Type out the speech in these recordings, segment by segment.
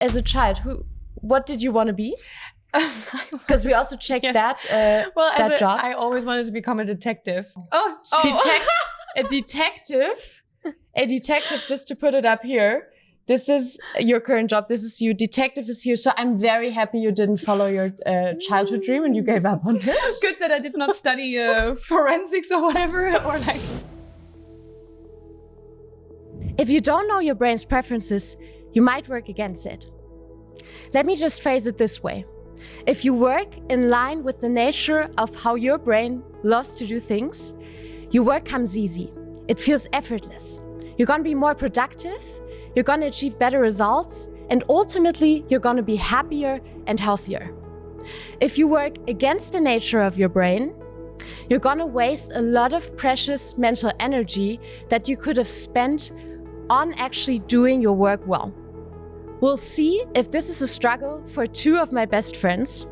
as a child, what did you want to be? Because we also checked that job. I always wanted to become a detective. A detective. A detective, just to put it up here. This is your current job. This is you. Detective is here. So I'm very happy you didn't follow your childhood dream and you gave up on it. Good that I did not study forensics or whatever. If you don't know your brain's preferences, you might work against it. Let me just phrase it this way. If you work in line with the nature of how your brain loves to do things, your work comes easy. It feels effortless. You're going to be more productive, you're going to achieve better results, and ultimately, you're going to be happier and healthier. If you work against the nature of your brain, you're going to waste a lot of precious mental energy that you could have spent on actually doing your work well. We'll see if this is a struggle for two of my best friends.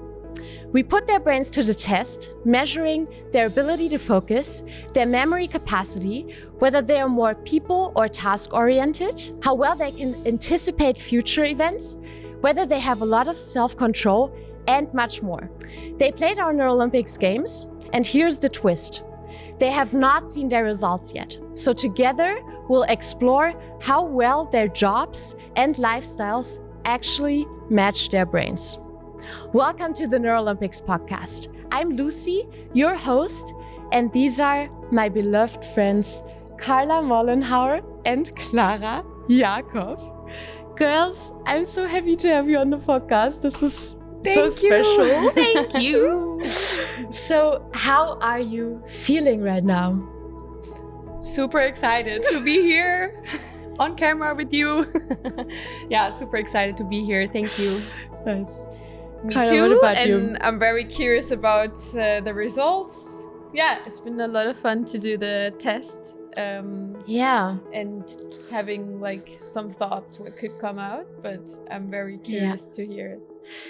We put their brains to the test, measuring their ability to focus, their memory capacity, whether they are more people or task-oriented, how well they can anticipate future events, whether they have a lot of self-control, and much more. They played our NeurOlympics games, and here's the twist. They have not seen their results yet. So together, we'll explore how well their jobs and lifestyles actually match their brains. Welcome to the NeurOlympics podcast. I'm Lucy, your host, and these are my beloved friends, Carla Mollenhauer and Klara Jakob. Girls, I'm so happy to have you on the podcast. This is so special. Thank you. So, how are you feeling right now? Super excited to be here on camera with you. Yeah, super excited to be here. Thank you. Nice. Me Kyla, too, what about and you? I'm very curious about the results. Yeah, it's been a lot of fun to do the test. And having like some thoughts what could come out, but I'm very curious to hear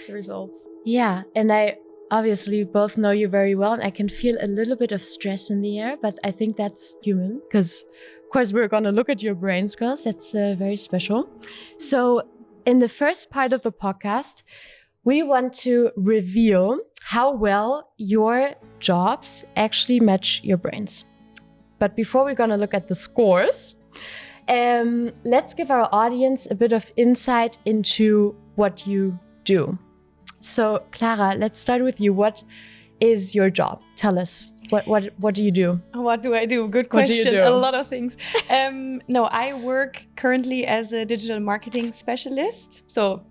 the results. Yeah, and I obviously both know you very well, and I can feel a little bit of stress in the air, but I think that's human because, of course, we're going to look at your brains, girls. That's very special. So in the first part of the podcast, we want to reveal how well your jobs actually match your brains. But before we're going to look at the scores, let's give our audience a bit of insight into what you do. So, Klara, let's start with you. What is your job? Tell us. What do you do? What do I do? Good question. A lot of things. No, I work currently as a digital marketing specialist. So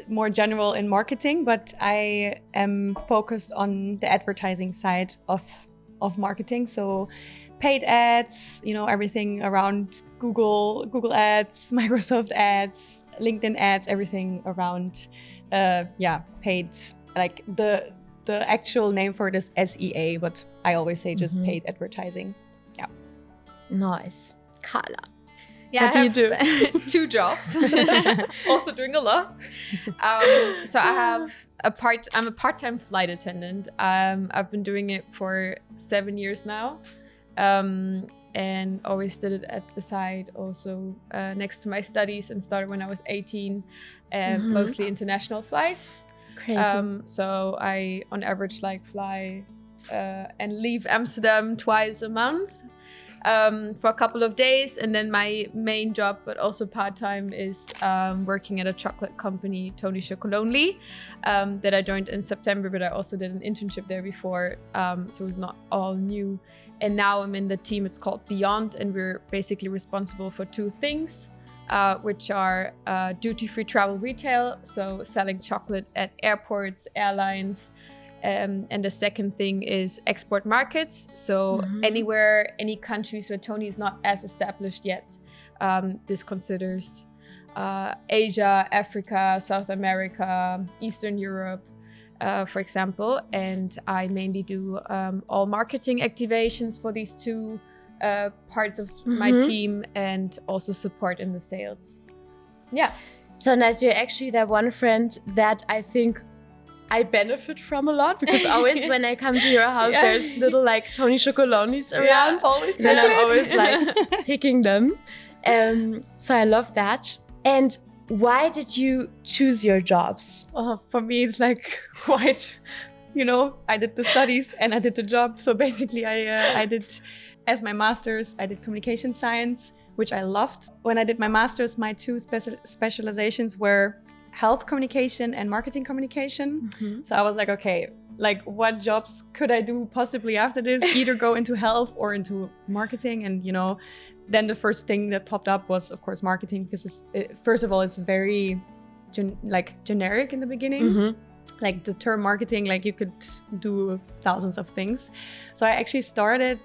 more general in marketing, but I am focused on the advertising side of marketing. So paid ads, everything around Google ads, Microsoft ads, LinkedIn ads, everything around paid. Like the actual name for it is SEA, but I always say just paid advertising. Yeah. Nice. Carla. Yeah, what do you do? 2 jobs. Also doing a lot. So I'm a part-time flight attendant. I've been doing it for 7 years now. And always did it at the side, also next to my studies, and started when I was 18, mostly international flights. Crazy. So I, on average, fly and leave Amsterdam twice a month for a couple of days. And then my main job, but also part-time, is working at a chocolate company, Tony Chocolonely, that I joined in September, but I also did an internship there before, so it's not all new. And now I'm in the team, it's called Beyond, and we're basically responsible for 2 things, which are duty-free travel retail, so selling chocolate at airports, airlines, and the second thing is export markets. So anywhere, any countries where Tony is not as established yet, this considers Asia, Africa, South America, Eastern Europe, for example, and I mainly do all marketing activations for these 2 parts of my team, and also support in the sales. Yeah. So nice. You're actually that one friend that I think I benefit from a lot, because always when I come to your house, there's little Tony Chocolonely's around. Always and I'm always picking them. So I love that. And why did you choose your jobs? For me, it's like quite, I did the studies and I did the job. So basically I did, as my master's, I did communication science, which I loved. When I did my master's, my two specializations were health communication and marketing communication. So I was like, okay, like what jobs could I do possibly after this? Either go into health or into marketing. And, then the first thing that popped up was, of course, marketing, because first of all, it's very generic in the beginning. Like the term marketing, like you could do thousands of things. So I actually started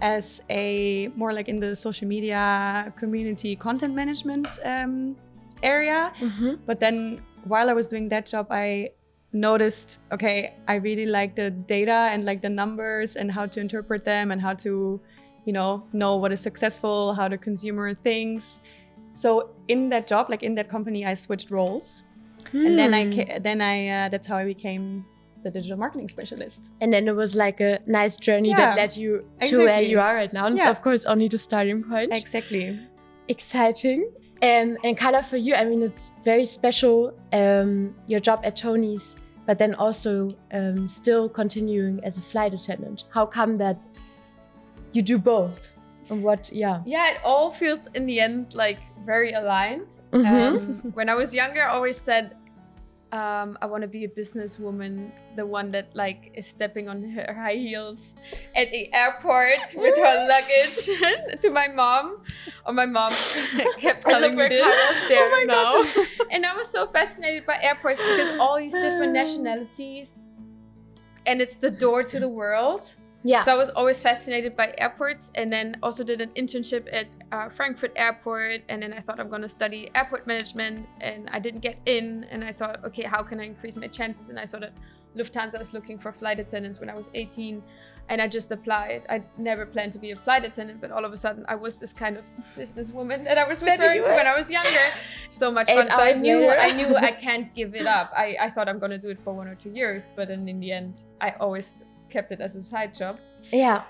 as more like in the social media community content management area. But then while I was doing that job, I noticed, okay, I really like the data and like the numbers and how to interpret them and how to, know what is successful, how the consumer thinks. So in that job, like in that company, I switched roles. And then I that's how I became the digital marketing specialist. And then it was like a nice journey that led you to where you are right now. And it's of course only the starting point. Exactly. Exciting. And Carla, for you, I mean, it's very special, your job at Tony's, but then also still continuing as a flight attendant. How come that you do both? And what, Yeah, it all feels in the end like very aligned. When I was younger, I always said, I want to be a businesswoman, the one that like is stepping on her high heels at the airport with her luggage to my mom. Or my mom kept telling me this. Oh my God. And I was so fascinated by airports because all these different nationalities, and it's the door to the world. Yeah. So I was always fascinated by airports, and then also did an internship at Frankfurt Airport. And then I thought I'm going to study airport management, and I didn't get in. And I thought, okay, how can I increase my chances? And I saw that Lufthansa is looking for flight attendants when I was 18, and I just applied. I never planned to be a flight attendant, but all of a sudden I was this kind of businesswoman that I was referring to when I was younger. So much fun. So I knew I can't give it up. I thought I'm going to do it for 1 or 2 years, but then in the end, I always kept it as a side job. Yeah.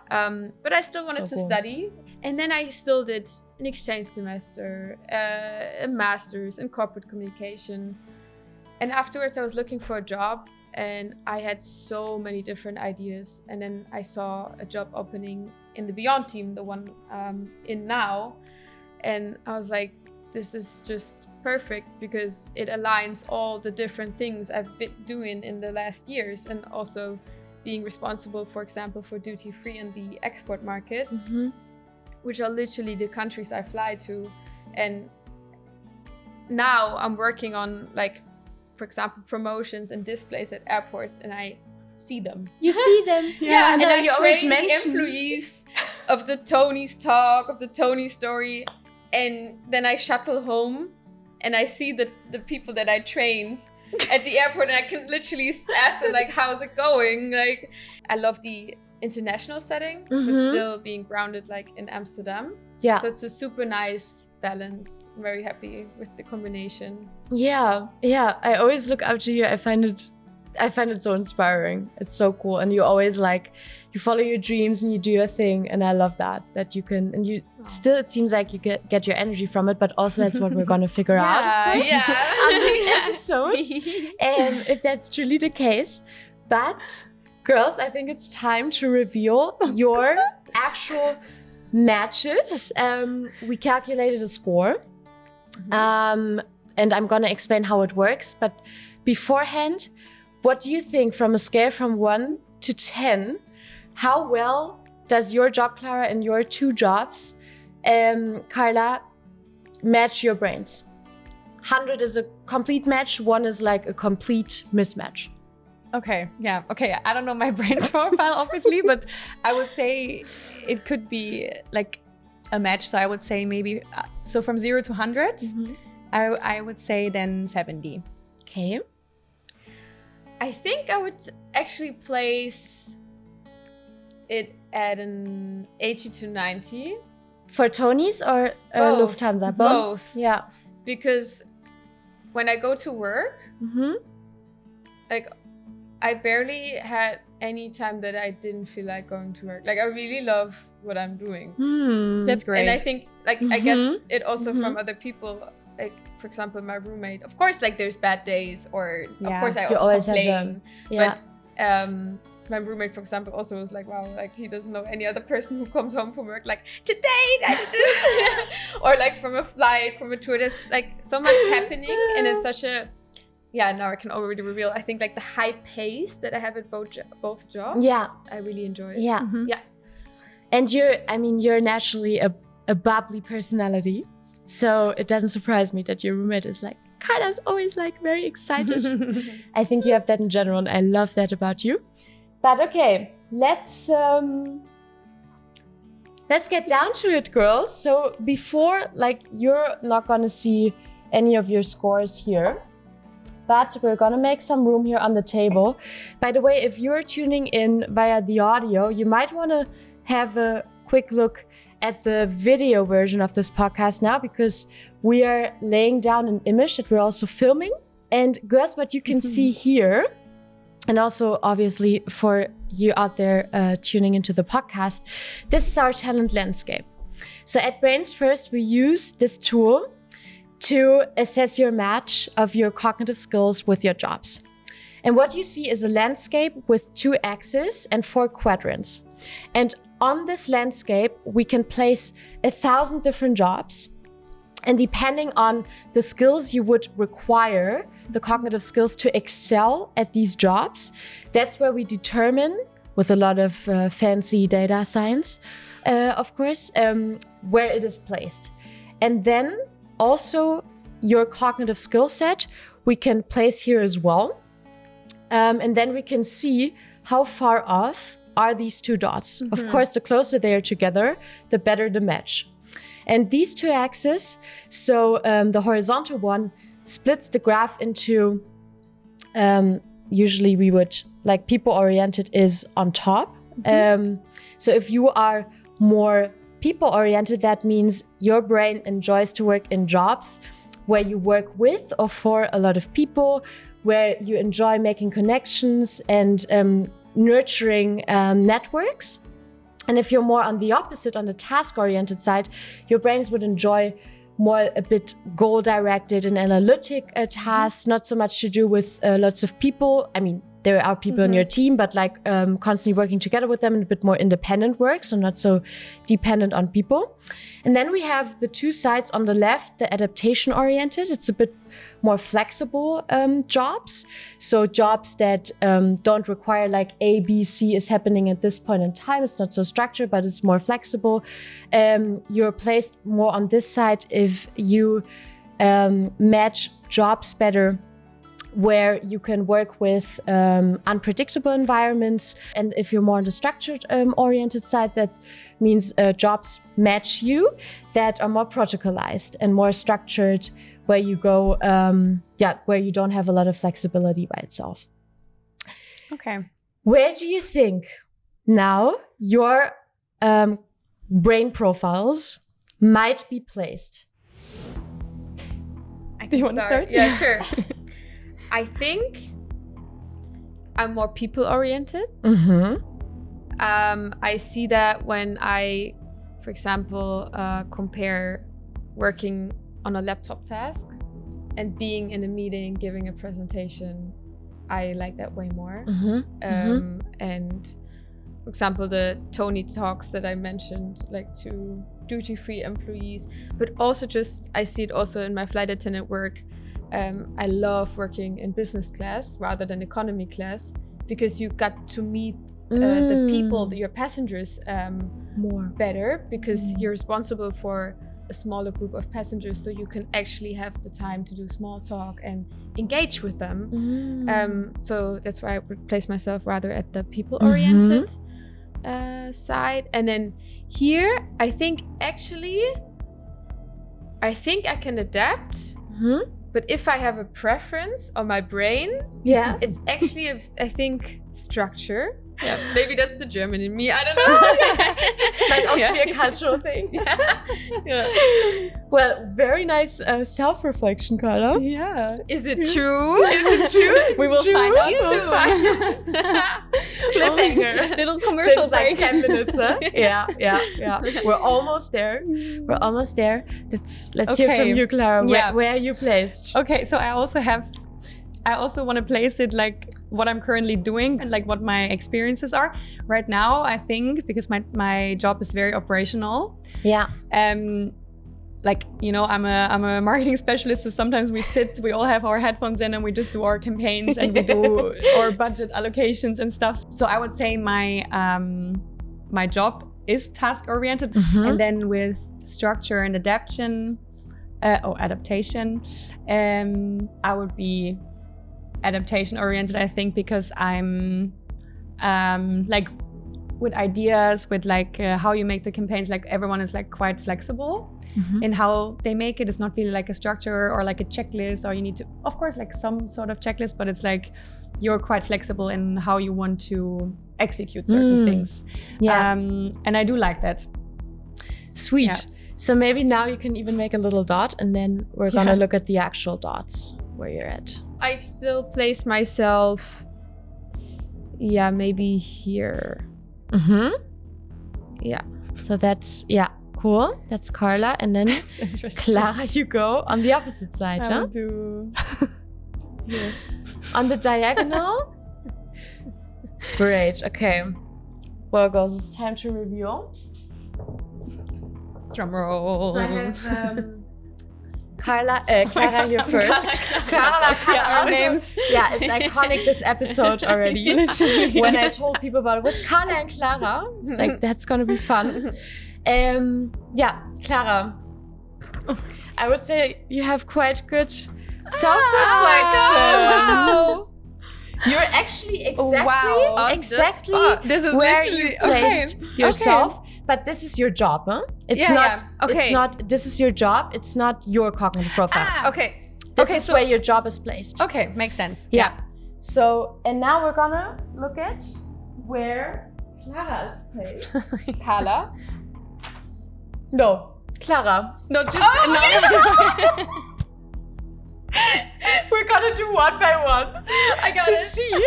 But I still wanted to study. And then I still did an exchange semester, a master's in corporate communication. And afterwards I was looking for a job, and I had so many different ideas. And then I saw a job opening in the Beyond team, the one in now. And I was like, this is just perfect, because it aligns all the different things I've been doing in the last years, and also being responsible, for example, for duty-free and the export markets, which are literally the countries I fly to. And now I'm working on, like, for example, promotions and displays at airports, and I see them. You see them? Yeah, and I train the employees of the Tony's talk, of the Tony story, and then I shuttle home and I see the people that I trained at the airport, and I can literally ask them, like, how's it going? Like, I love the international setting, but still being grounded like in Amsterdam. Yeah. So it's a super nice balance. I'm very happy with the combination. Yeah. I always look up to you. I find it so inspiring. It's so cool. And you always you follow your dreams and you do your thing. And I love that you can, and you still, it seems like you get your energy from it, but also that's what we're going to figure out on this episode. And if that's truly the case. But girls, I think it's time to reveal your actual matches. We calculated a score. And I'm going to explain how it works. But beforehand, what do you think, from a scale from 1 to 10, how well does your job, Klara, and your 2 jobs, Carla, match your brains? 100 is a complete match, 1 is like a complete mismatch. Okay, yeah. Okay, I don't know my brain profile, obviously, but I would say it could be like a match. So I would say maybe, so from 0 to 100, I would say then 70. Okay. I think I would actually place it at an 80 to 90. For Tony's or Lufthansa? Both. Yeah. Because when I go to work, like, I barely had any time that I didn't feel like going to work. Like, I really love what I'm doing. That's great. And I think, like, I get it also from other people. Like, for example, my roommate, of course, like there's bad days, or of course I you also always complain. have them. Yeah. But my roommate, for example, also was like, wow, like he doesn't know any other person who comes home from work like, today I did this. Or like from a flight, from a tour, there's like so much happening, and it's such a, now I can already reveal, I think like the high pace that I have at both jobs, I really enjoy it. Yeah. Mm-hmm. Yeah. And you're naturally a bubbly personality. So it doesn't surprise me that your roommate is like, Carla's always like very excited. I think you have that in general, and I love that about you. But okay, let's get down to it, girls. So before, like, you're not gonna see any of your scores here, but we're gonna make some room here on the table. By the way, if you're tuning in via the audio, you might wanna have a quick look at the video version of this podcast now, because we are laying down an image that we're also filming. And girls, what you can see here, and also obviously for you out there tuning into the podcast, this is our talent landscape. So at BrainsFirst, we use this tool to assess your match of your cognitive skills with your jobs. And what you see is a landscape with 2 axes and 4 quadrants. And on this landscape, we can place 1,000 different jobs. And depending on the skills you would require, the cognitive skills to excel at these jobs, that's where we determine, with a lot of fancy data science, of course, where it is placed. And then also your cognitive skill set we can place here as well. And then we can see how far off are these 2 dots. Of course, the closer they are together, the better the match. And these 2 axes, so the horizontal one splits the graph into, usually we would, like, people-oriented is on top. So if you are more people-oriented, that means your brain enjoys to work in jobs where you work with or for a lot of people, where you enjoy making connections and nurturing networks. And if you're more on the opposite, on the task-oriented side, your brains would enjoy more a bit goal-directed and analytic tasks, not so much to do with lots of people. I mean, there are people in your team, but like constantly working together with them and a bit more independent work, so not so dependent on people. And then we have the 2 sides on the left, the adaptation-oriented. It's a bit more flexible jobs. So jobs that don't require like A, B, C is happening at this point in time. It's not so structured, but it's more flexible. You're placed more on this side if you match jobs better where you can work with unpredictable environments. And if you're more on the structured oriented side, that means jobs match you that are more protocolized and more structured, where you go, where you don't have a lot of flexibility by itself. Okay. Where do you think now your brain profiles might be placed? Do you want to start? Yeah, sure. I think I'm more people-oriented. I see that when I, for example, compare working on a laptop task and being in a meeting, giving a presentation, I like that way more. And for example, the Tony talks that I mentioned, like to duty-free employees, but also just, I see it also in my flight attendant work. I love working in business class rather than economy class, because you got to meet the people, your passengers, more better, because you're responsible for a smaller group of passengers, so you can actually have the time to do small talk and engage with them. So that's why I would place myself rather at the people-oriented side. And then here, I think I can adapt. But if I have a preference on my brain, it's actually, I think, structure. Yeah, maybe that's the German in me. I don't know. Might also be a cultural thing. Well, very nice self-reflection, Carla. Yeah. Is it true? Is it true? We will find out soon. Cliffhanger. Little commercial Since break. like 10 minutes, huh? Yeah. We're almost there. Let's hear from you, Klara. Where are you placed? Okay, so I also want to place it like what I'm currently doing and like what my experiences are right now. I think because my job is very operational. Yeah. Like, you know, I'm a marketing specialist, so sometimes we all have our headphones in and we just do our campaigns and we do our budget allocations and stuff. So I would say my job is task oriented, and then with structure and adaptation, I would be adaptation oriented, I think, because I'm like with ideas, with like how you make the campaigns, like everyone is like quite flexible in how they make it. It's not really like a structure or like a checklist, or you need to, of course, like some sort of checklist, but it's like you're quite flexible in how you want to execute certain things. Yeah. And I do like that. Sweet. Yeah. So maybe now you can even make a little dot, and then we're gonna look at the actual dots where you're at. I still place myself, maybe here. Yeah. So that's, cool. That's Carla. And then Klara, you go on the opposite side, I will do here. On the diagonal? Great. Okay. Well, girls, it's time to review. Drum roll. So I have Klara here first. Our names. Yeah, it's iconic, this episode already. Literally. When I told people about it with Carla and Klara, it's like, that's gonna be fun. Klara, I would say you have quite good self-reflection. No. You're actually exactly this is where you placed yourself. But this is your job, huh? It's not. This is your job. It's not your cognitive profile. This is where your job is placed. Okay, makes sense. Yeah. So, and now we're gonna look at where Klara is placed. Carla? No, Klara. No, just no. We're gonna do one by one. I got to it. See.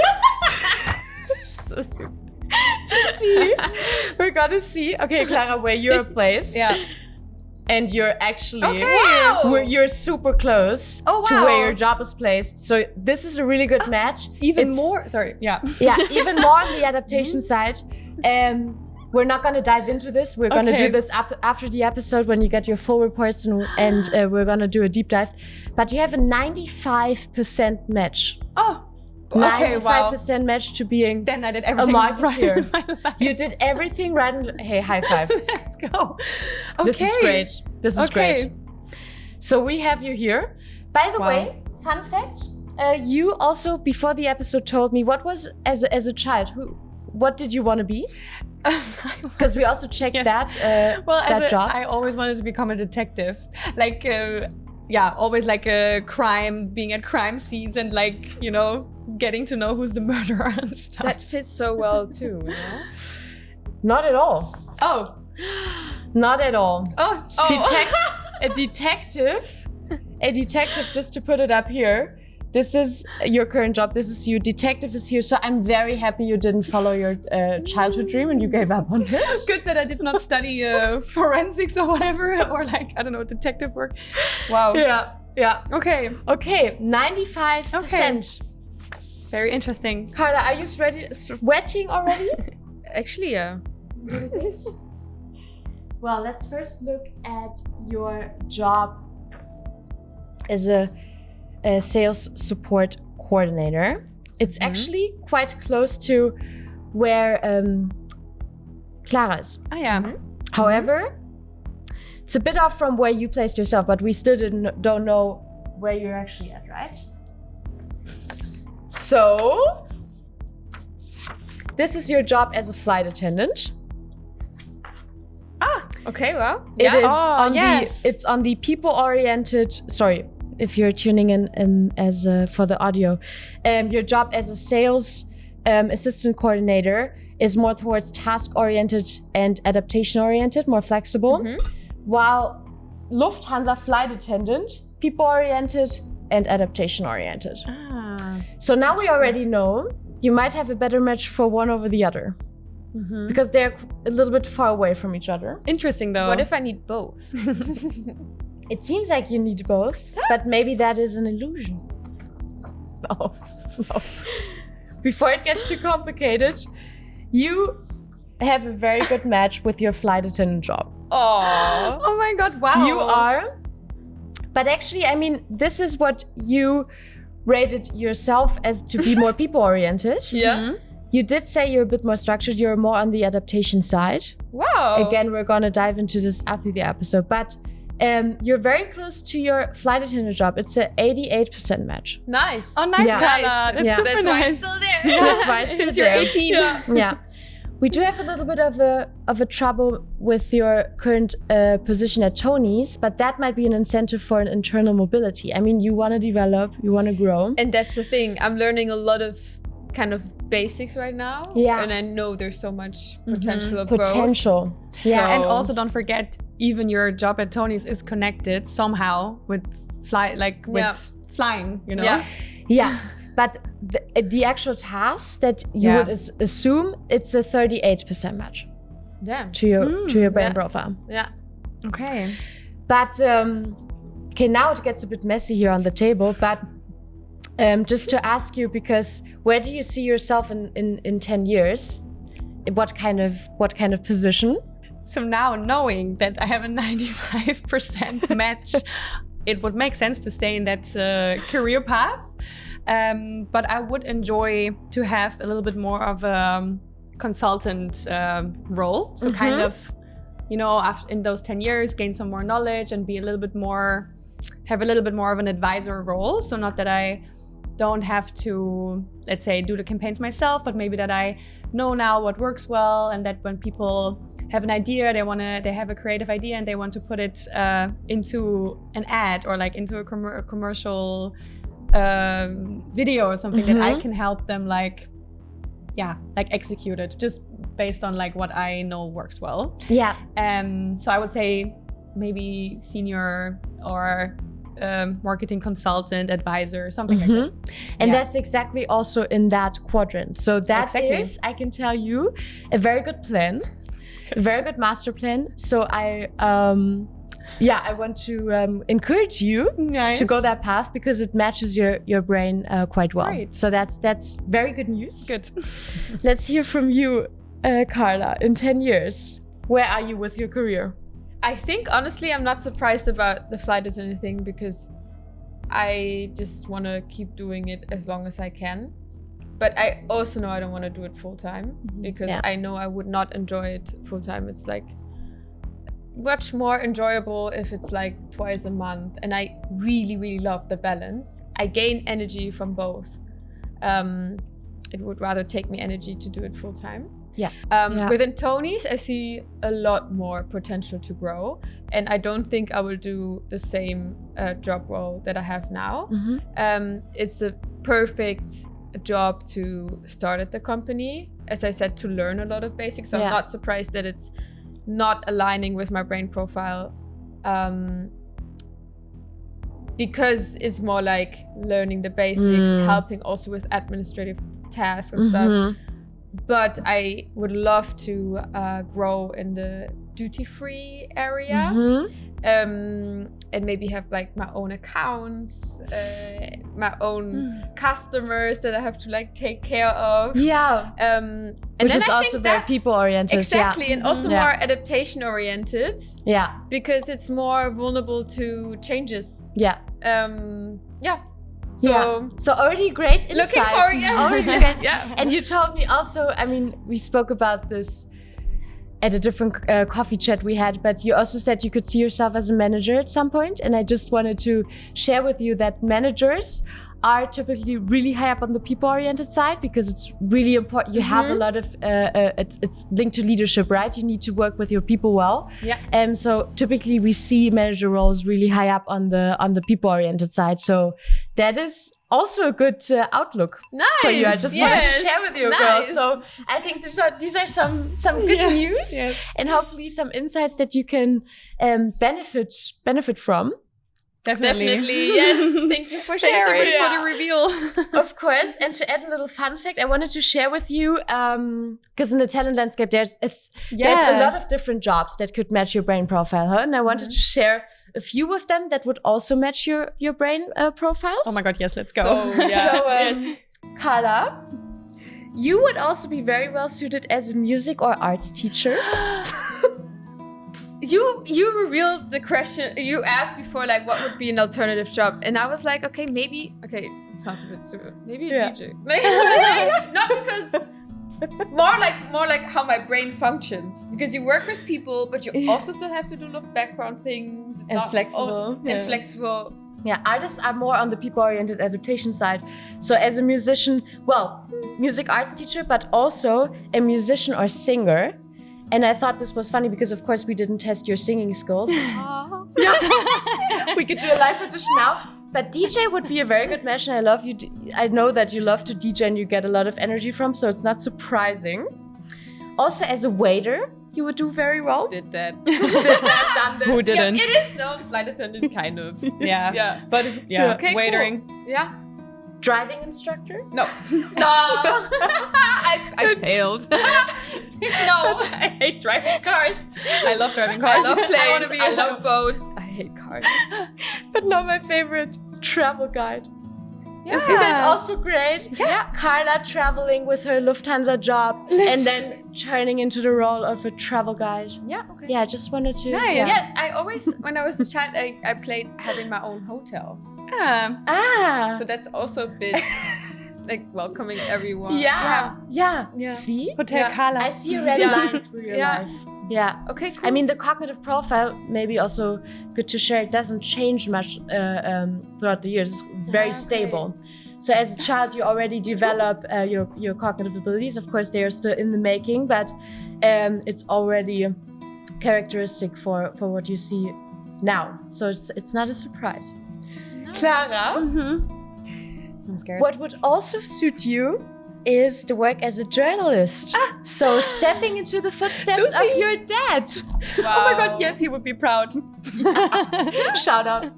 So stupid. We're gonna see. Okay, Klara, where you're placed. Yeah. And you're actually, you're super close to where your job is placed. So this is a really good match. Even more on the adaptation side. We're not gonna dive into this. We're gonna do this after the episode when you get your full reports, and we're gonna do a deep dive. But you have a 95% match. 95% match to being then I did everything a marketeer. Right in my life. You did everything right. Hey, high five. Let's go. This is great. This is great. So we have you here. By the way, fun fact, you also before the episode told me what was as a child. What did you want to be? Because we also checked that job. I always wanted to become a detective. Like, always like a crime, being at crime scenes and like, you know, getting to know who's the murderer and stuff. That fits so well too, you know? Not at all. Oh. Not at all. Oh. A detective, just to put it up here. This is your current job. This is you. Detective is here. So I'm very happy you didn't follow your childhood dream and you gave up on it. Good that I did not study forensics or whatever, or like, I don't know, detective work. Wow. Yeah. Okay. 95%. Okay. Very interesting. Carla, are you sweating already? Actually, yeah. Well, let's first look at your job as a sales support coordinator. It's actually quite close to where Klara is. Oh, yeah. However, it's a bit off from where you placed yourself, but we still don't know where you're actually at, right? So, this is your job as a flight attendant. Okay, well. It is it's on the people-oriented, sorry, if you're tuning in as for the audio, your job as a sales assistant coordinator is more towards task-oriented and adaptation-oriented, more flexible, while Lufthansa flight attendant, people-oriented and adaptation-oriented. So now we already know you might have a better match for one over the other. Because they're a little bit far away from each other. Interesting though. What if I need both? It seems like you need both, but maybe that is an illusion. No. Before it gets too complicated, you have a very good match with your flight attendant job. Oh my God, wow. You are. But actually, I mean, this is what you rated yourself as to be more people-oriented. Yeah. You did say you're a bit more structured. You're more on the adaptation side. Wow. Again, we're going to dive into this after the episode. But you're very close to your flight attendant job. It's an 88% match. Nice. Oh, nice, Yeah. Carla. That's super That's why nice. it's still there. That's why it's Since still you're there. 18. Yeah. We do have a little bit of a trouble with your current position at Tony's, but that might be an incentive for an internal mobility. I mean, you want to develop, you want to grow. And that's the thing. I'm learning a lot of kind of basics right now. Yeah. And I know there's so much potential of growth. Potential. Yeah, So- and also don't forget, even your job at Tony's is connected somehow with flying, you know? Yeah. Yeah. But the actual task that you would assume, it's a 38% match Damn. to your brain Yeah. profile. Yeah. Okay. But okay, now it gets a bit messy here on the table. But just to ask you, because where do you see yourself in 10 years? What kind of position? So now knowing that I have a 95% match, it would make sense to stay in that career path. But I would enjoy to have a little bit more of a consultant role. So kind of, you know, in those 10 years, gain some more knowledge and be a little bit more, have a little bit more of an advisor role. So not that I don't have to, let's say, do the campaigns myself, but maybe that I know now what works well, and that when people have an idea, they have a creative idea and they want to put it into an ad or like into a commercial video or something, that I can help them execute it just based on like what I know works well. Yeah. So I would say maybe senior or marketing consultant, advisor, something like that. And that's exactly also in that quadrant. So that is, I can tell you, a very good plan, a very good master plan. So I want to encourage you to go that path, because it matches your brain quite well. Great. So that's very good news. Good. Let's hear from you, Carla. In 10 years, where are you with your career? I think, honestly, I'm not surprised about the flight attendant thing, because I just want to keep doing it as long as I can. But I also know I don't want to do it full time, because I know I would not enjoy it full time. It's like much more enjoyable if it's like twice a month. And I really, really love the balance. I gain energy from both. It would rather take me energy to do it full time. Within Tony's, I see a lot more potential to grow, and I don't think I will do the same job role that I have now. It's a perfect job to start at the company, as I said, to learn a lot of basics. So I'm not surprised that it's not aligning with my brain profile, because it's more like learning the basics, helping also with administrative tasks and stuff. But I would love to grow in the duty-free area, and maybe have like my own accounts, my own customers that I have to like take care of. And which then is also very people-oriented. Exactly, and also more adaptation-oriented. Because it's more vulnerable to changes. So already great insight. Looking forward, Already great. And you told me also, I mean, we spoke about this at a different coffee chat we had, but you also said you could see yourself as a manager at some point. And I just wanted to share with you that managers are typically really high up on the people-oriented side, because it's really important. You have a lot of, it's linked to leadership, right? You need to work with your people well. So typically we see manager roles really high up on the people-oriented side. So that is also a good outlook for you. I just wanted to share with you, girls. So I think these are some good news, and hopefully some insights that you can benefit from. Definitely. Yes. Thank you for sharing. Thanks For the reveal. Of course. And to add a little fun fact, I wanted to share with you, because in the talent landscape, there's a lot of different jobs that could match your brain profile. Huh? And I wanted to share a few of them that would also match your brain profiles. Oh my God, yes, let's go. So, Carla, you would also be very well suited as a music or arts teacher. You revealed the question. You asked before, like, what would be an alternative job, and I was like, okay, maybe. Okay, it sounds a bit stupid. Maybe a DJ. Like, not because. More like how my brain functions, because you work with people, but you also still have to do a lot of background things and flexible. And flexible. Yeah, artists are more on the people-oriented adaptation side. So as a musician, music arts teacher, but also a musician or singer. And I thought this was funny because, of course, we didn't test your singing skills. We could do a live audition now. But DJ would be a very good match, and I love you. I know that you love to DJ and you get a lot of energy from, so it's not surprising. Also, as a waiter, you would do very well. Did that. Done that. Who didn't? Yeah, it is no flight attendant, kind of. Yeah. But Okay, waitering. Cool. Yeah. Driving instructor? No. I failed. No. I hate driving cars. I love driving cars. I love planes. I I love boats. I hate cars. But not my favorite, travel guide. Yeah. Isn't that also great? Yeah. Carla traveling with her Lufthansa job and then turning into the role of a travel guide. Yeah. Okay. Yeah, I just wanted to. Nice. Yes, I always, when I was a child, I played having my own hotel. So that's also a bit like welcoming everyone. Yeah. See? Hotel Carla. I see a red line through your life. Yeah. Okay, cool. I mean, the cognitive profile, maybe also good to share, it doesn't change much throughout the years. It's very stable. So as a child, you already develop your cognitive abilities. Of course, they are still in the making, but it's already characteristic for what you see now. So it's not a surprise. Nice. Klara, I'm scared. What would also suit you is the work as a journalist. So stepping into the footsteps of your dad. Wow. Oh my God, yes, he would be proud. Shout out.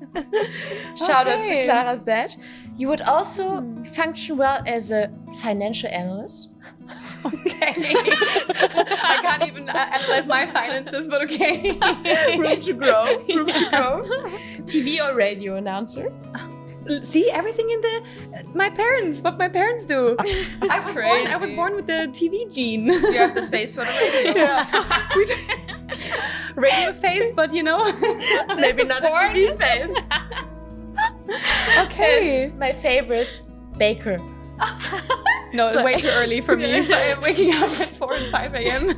Shout out to Clara's dad. You would also function well as a financial analyst. Okay. I can't even analyze my finances, but okay. Room to grow. TV or radio announcer. See, everything in what my parents do. I was born with the TV gene. You have the face for the radio. Radio face, but maybe not a TV face. Okay. And my favorite, baker. No, so, way too early for me. I'm waking up at 4 and 5 a.m.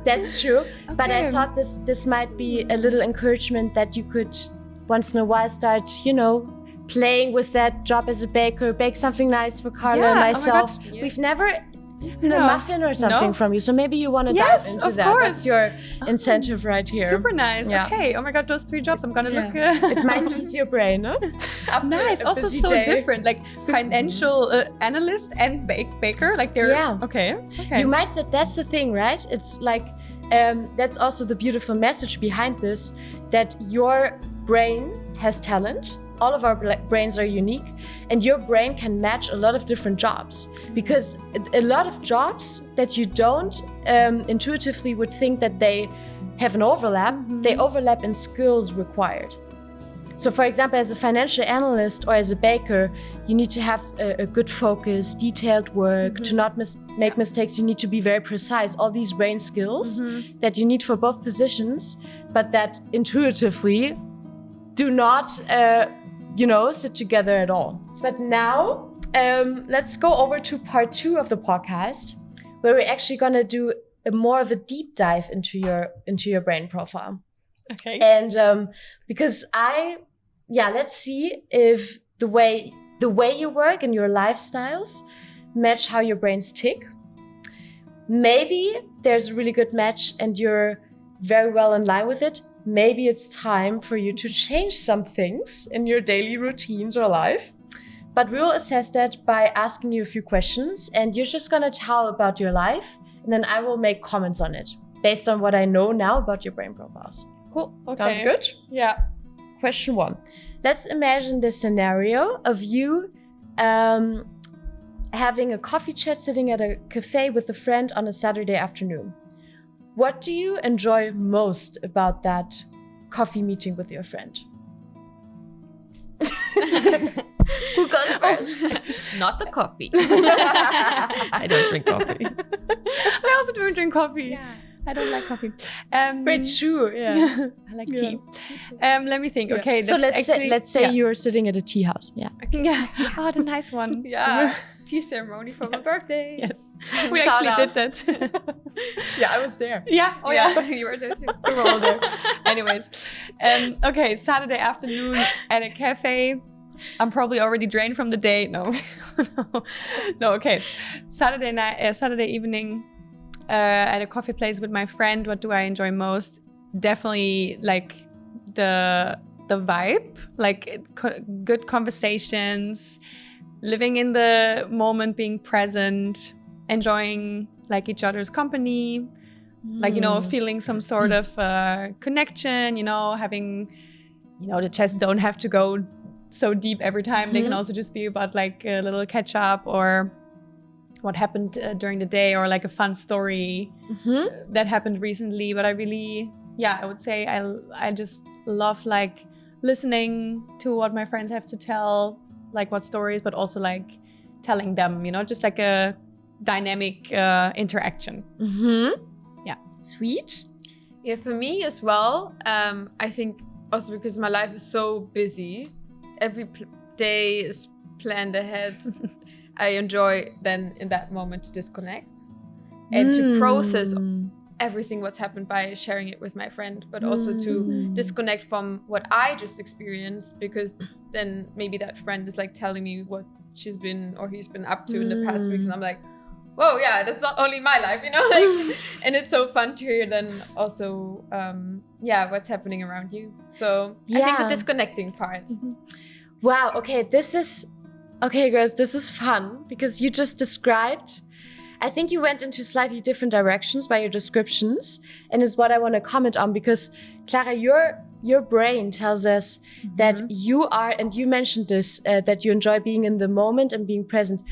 That's true. Okay. But I thought this might be a little encouragement that you could once in a while start, playing with that job as a baker, bake something nice for Carla and myself. Oh my God. We've never eaten a muffin or something from you, so maybe you want to dive into that. Course. That's your incentive right here. Super nice. Yeah. Okay. Oh my God, those 3 jobs. I'm gonna look. It might ease your brain, no? Nice. Also so different, like financial analyst and baker. Like they're okay. You might that's the thing, right? It's like that's also the beautiful message behind this, that your brain has talent. All of our brains are unique, and your brain can match a lot of different jobs, because a lot of jobs that you don't intuitively would think that they have an overlap, they overlap in skills required. So for example, as a financial analyst or as a baker, you need to have a good focus, detailed work, to not make mistakes. You need to be very precise. All these brain skills that you need for both positions, but that intuitively do not sit together at all. But now, let's go over to part 2 of the podcast, where we're actually gonna do more of a deep dive into your brain profile. Okay. And because let's see if the way you work and your lifestyles match how your brains tick. Maybe there's a really good match and you're very well in line with it. Maybe it's time for you to change some things in your daily routines or life. But we'll assess that by asking you a few questions, and you're just gonna tell about your life, and then I will make comments on it based on what I know now about your brain profiles. Cool. Okay. Sounds good? Yeah. Question 1. let's imagine the scenario of you having a coffee chat, sitting at a cafe with a friend on a Saturday afternoon. What do you enjoy most about that coffee meeting with your friend? Who goes first? Not the coffee. I don't drink coffee. I also don't drink coffee. Yeah. I don't like coffee. Very true. Yeah. I like tea. Let me think. Okay, so let's say you're sitting at a tea house. Yeah. Yeah. Oh, the nice one. Yeah. Tea ceremony for my birthday. Yes. We Shout actually out. did that. Yeah, I was there. Yeah. Oh yeah. You were there too. We were all there. Anyways, okay, Saturday afternoon at a cafe. I'm probably already drained from the day. No, no. Okay, Saturday evening at a coffee place with my friend. What do I enjoy most? Definitely like the vibe, like good conversations, living in the moment, being present, enjoying like each other's company, like feeling some sort of connection. Having the chats don't have to go so deep every time. They can also just be about like a little catch up or what happened during the day, or like a fun story that happened recently. But I really, I would say I just love like listening to what my friends have to tell, like what stories, but also like telling them, just like a dynamic interaction. Yeah. Sweet. Yeah, for me as well, I think also because my life is so busy, every day is planned ahead. I enjoy then in that moment to disconnect and to process everything what's happened by sharing it with my friend, but also to disconnect from what I just experienced, because then maybe that friend is like telling me what she's been or he's been up to in the past weeks, and I'm like, whoa, yeah, that's not only my life, like, and it's so fun to hear then also, what's happening around you. So I think the disconnecting part. Wow. Okay, girls, this is fun because you just described, I think you went into slightly different directions by your descriptions, and is what I want to comment on, because Klara, your brain tells us that you are, and you mentioned this, that you enjoy being in the moment and being present.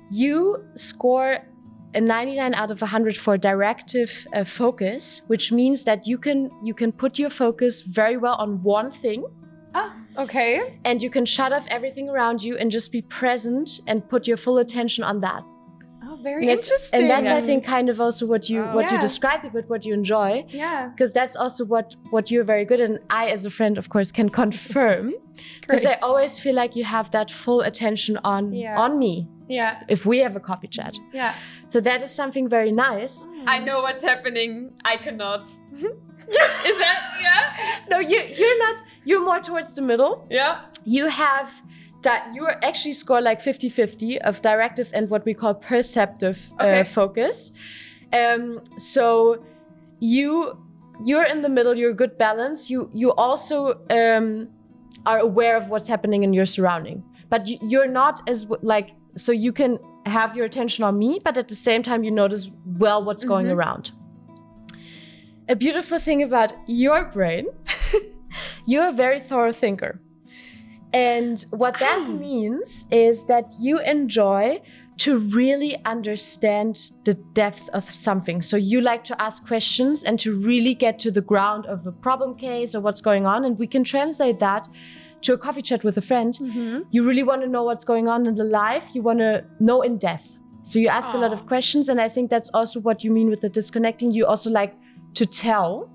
You score a 99 out of 100 for directive focus, which means that you can put your focus very well on one thing. Ah, okay. And you can shut off everything around you and just be present and put your full attention on that. Oh, very interesting. And that's, I think, kind of also what you described it with, what you enjoy. Yeah. Because that's also what you're very good at. And I, as a friend, of course, can confirm. Because I always feel like you have that full attention on me. Yeah. If we have a coffee chat. Yeah. So that is something very nice. I know what's happening. I cannot. Is that, No, you're not. You're more towards the middle. Yeah. You actually score like 50-50 of directive and what we call perceptive focus. So you're in the middle. You're a good balance. You also are aware of what's happening in your surrounding, but you're not as like, so you can have your attention on me, but at the same time you notice well what's going around. A beautiful thing about your brain, you're a very thorough thinker. And what that means is that you enjoy to really understand the depth of something. So you like to ask questions and to really get to the ground of a problem case or what's going on. And we can translate that to a coffee chat with a friend. You really want to know what's going on in the life. You want to know in depth. So you ask a lot of questions. And I think that's also what you mean with the disconnecting. You also like to tell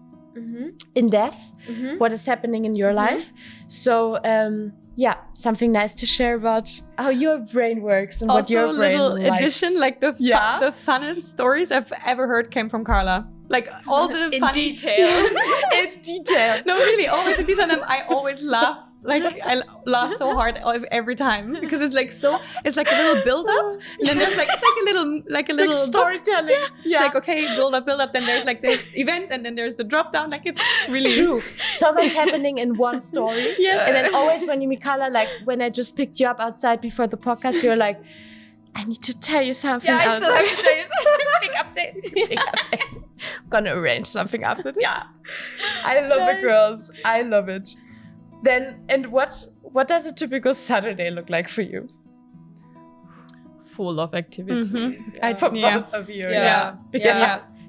in depth what is happening in your life. So something nice to share about how your brain works and also, what your brain little likes. addition, like the funnest stories I've ever heard came from Carla. Like all the in funny detail. In detail. No, really, always in detail. And I always laugh. Like I laugh so hard every time because it's like it's like a little build up. And then there's it's like a little storytelling. Yeah. It's like, okay, build up. Then there's like the event, and then there's the drop down. Like it's really true. So much happening in one story. Yeah. And then always when you meet Carla, like when I just picked you up outside before the podcast, you're like, I need to tell you something. Yeah, I still have to tell you something. Big update. I'm gonna arrange something after this. Yeah. I love it, girls. I love it. Then, and what does a typical Saturday look like for you? Full of activities. For both of you. Yeah.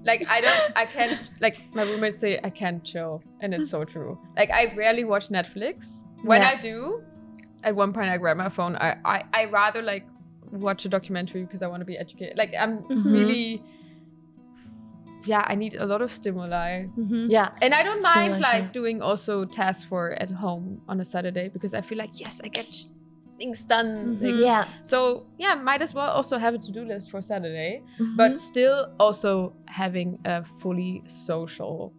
Like I can't, like my roommates say I can't chill, and it's so true. Like I rarely watch Netflix. When I do, at one point I grab my phone. I rather like watch a documentary because I want to be educated. Like I'm really, I need a lot of stimuli. Yeah. And I don't mind like doing also tasks for at home on a Saturday because I feel like, yes, I get things done. Like, so might as well also have a to-do list for Saturday, but still also having a fully social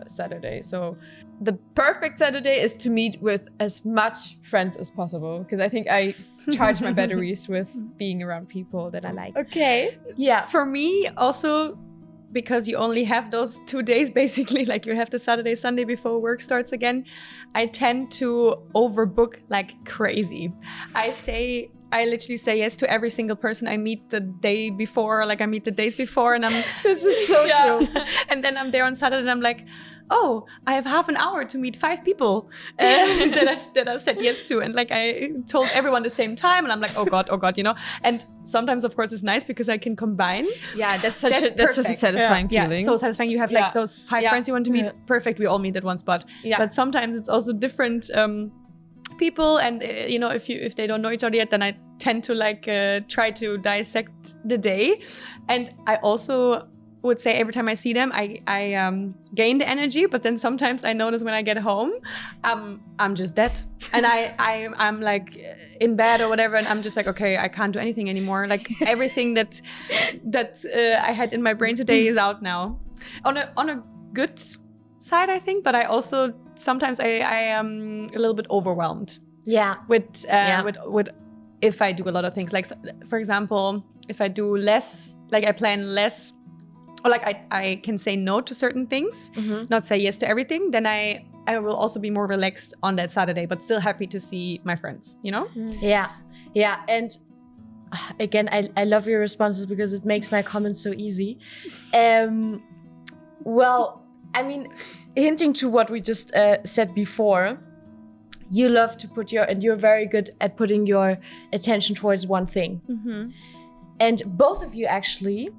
Saturday. So the perfect Saturday is to meet with as much friends as possible because I think I charge my batteries with being around people that I like. Okay. Yeah. For me also, because you only have those 2 days basically, like you have the Saturday, Sunday before work starts again, I tend to overbook like crazy. I literally say yes to every single person I meet the day before, like I meet the days before, and I'm this is so true. And then I'm there on Saturday and I'm like, oh, I have half an hour to meet 5 people that I said yes to. And like I told everyone the same time and I'm like, oh God, you know. And sometimes of course it's nice because I can combine. Yeah, that's just a satisfying feeling. Yeah, so satisfying. You have like those 5 friends you want to meet. Perfect, we all meet at one spot. Yeah. But sometimes it's also different people, and you know, if they don't know each other yet, then I tend to like try to dissect the day. And I also would say every time I see them, I gain the energy, but then sometimes I notice when I get home, I'm just dead, and I'm like in bed or whatever, and I'm just like, okay, I can't do anything anymore. Like everything that I had in my brain today is out now. On a good side, I think, but I also sometimes I am a little bit overwhelmed. Yeah. With if I do a lot of things, like for example, if I do less, like I plan less. Or like I can say no to certain things, not say yes to everything, then I will also be more relaxed on that Saturday, but still happy to see my friends, you know? Yeah. And again, I love your responses because it makes my comments so easy. Well, I mean, hinting to what we just said before, you love to and you're very good at putting your attention towards one thing. And both of you actually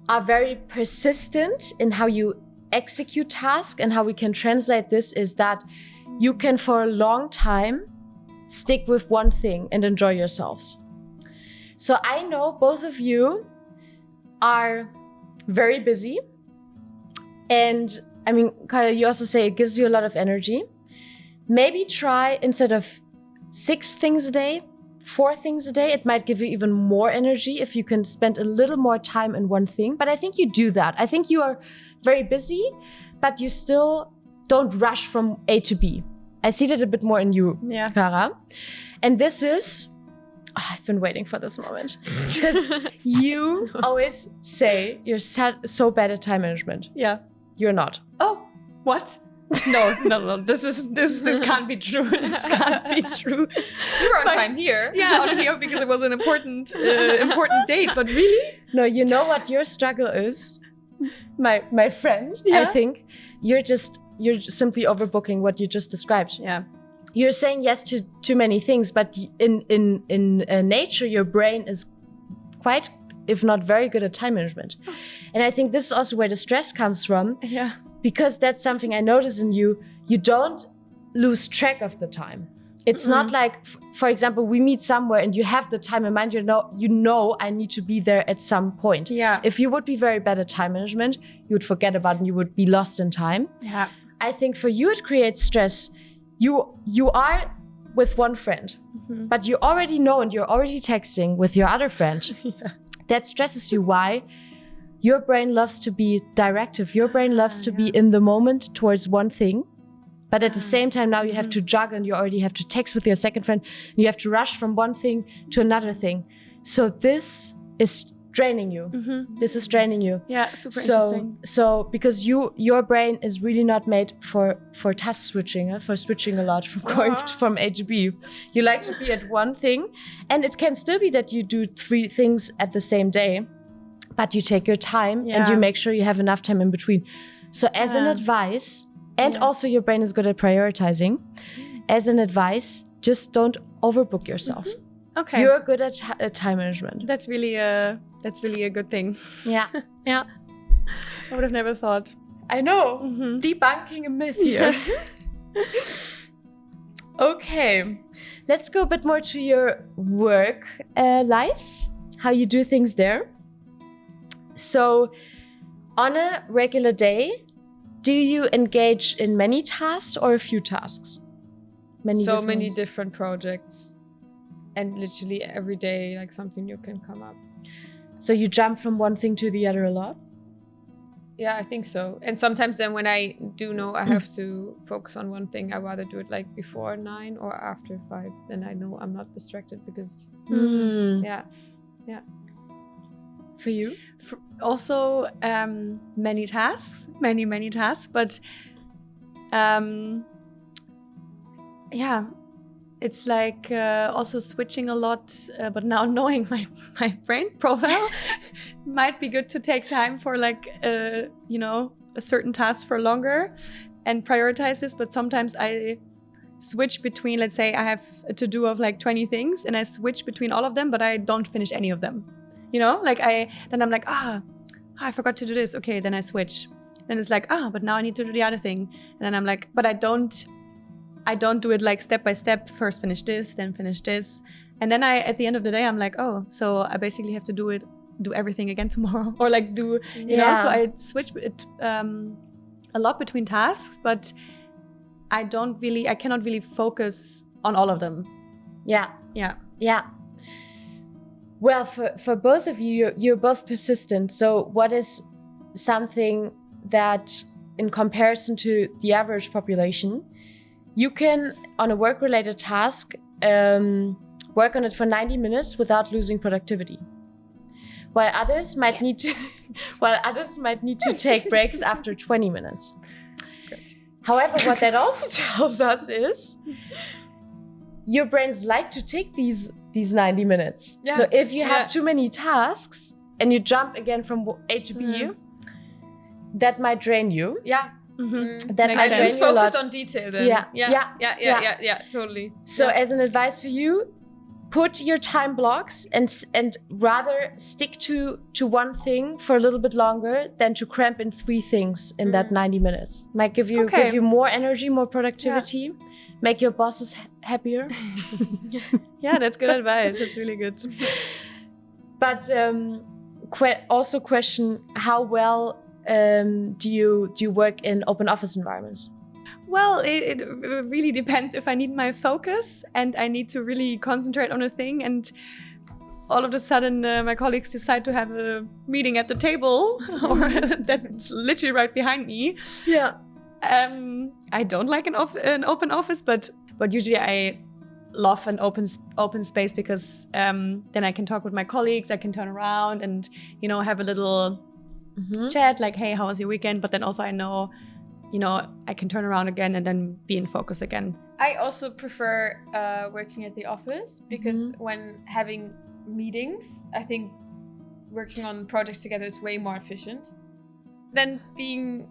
are very persistent in how you execute tasks, and how we can translate this is that you can for a long time stick with one thing and enjoy yourselves. So I know both of you are very busy, and I mean, Carla, you also say it gives you a lot of energy. Maybe try, instead of 6 things a day, 4 things a day. It might give you even more energy if you can spend a little more time in one thing. But I think you do that. I think you are very busy, but you still don't rush from A to B. I see that a bit more in you, Klara. And this is, I've been waiting for this moment, because you always say you're so bad at time management. Yeah. You're not. Oh, what? No. This can't be true. This can't be true. You were on time here. Yeah, on here because it was an important date. But really? No, you know what your struggle is, my friend. I think you're simply overbooking what you just described. Yeah. You're saying yes to too many things, but in nature, your brain is quite, if not very good at time management. And I think this is also where the stress comes from. Yeah. Because that's something I notice in you. You don't lose track of the time. It's not like, for example, we meet somewhere and you have the time in mind. You know, I need to be there at some point. Yeah. If you would be very bad at time management, you would forget about it and you would be lost in time. Yeah. I think for you it creates stress. You are with one friend, but you already know and you're already texting with your other friend. That stresses you. Why? Your brain loves to be directive. Your brain loves to be in the moment towards one thing. But at the same time, now you have to juggle and you already have to text with your second friend. And you have to rush from one thing to another thing. So this is draining you. This is draining you. Yeah, super interesting. So because your brain is really not made for task switching, for switching a lot, from going from A to B. You like to be at one thing. And it can still be that you do 3 things at the same day. But you take your time and you make sure you have enough time in between. So as an advice, and also your brain is good at prioritizing, as an advice, just don't overbook yourself. Okay. You're good at time management. That's really a good thing. Yeah. Yeah. I would have never thought. I know. Debunking a myth here. Okay. Let's go a bit more to your work lives, how you do things there. So, on a regular day, do you engage in many tasks or a few tasks? Many different projects. And literally every day, like something new can come up. So you jump from one thing to the other a lot? Yeah, I think so. And sometimes then when I do know I have to focus on one thing, I'd rather do it like before 9 or after 5. Then I know I'm not distracted because, yeah. For you? Also, many tasks, many tasks. But yeah, it's like also switching a lot. But now knowing my brain profile, might be good to take time for like, a certain task for longer and prioritize this. But sometimes I switch between, let's say I have a to-do of like 20 things and I switch between all of them, but I don't finish any of them. Like I'm like, I forgot to do this. Okay, then I switch. Then it's like, but now I need to do the other thing. And then I'm like, but I don't do it like step by step. First finish this, then finish this. And then at the end of the day, I'm like, so I basically have to do everything again tomorrow. Or like so I switch it a lot between tasks, but I cannot really focus on all of them. Yeah. Well, for both of you, you're both persistent. So what is something that, in comparison to the average population, you can, on a work-related task, work on it for 90 minutes without losing productivity? While others might need to take breaks after 20 minutes. Good. However, what that also tells us is your brains like to take these 90 minutes. Yeah. So if you have too many tasks and you jump again from A to B, that might drain you. Yeah. That might drain you a lot. Focus on detail then. Yeah, totally. So as an advice for you, put your time blocks and rather stick to one thing for a little bit longer than to cramp in 3 things in that 90 minutes. Might give you more energy, more productivity, make your bosses happier. Yeah, that's good advice. That's really good. But also question, how well do you work in open office environments? Well, it really depends if I need my focus and I need to really concentrate on a thing, and all of a sudden my colleagues decide to have a meeting at the table or that's literally right behind me. Yeah. I don't like an open office, but usually I love an open space because then I can talk with my colleagues, I can turn around and have a little chat like, hey, how was your weekend? But then also I know I can turn around again and then be in focus again. I also prefer working at the office because when having meetings, I think working on projects together is way more efficient. Then being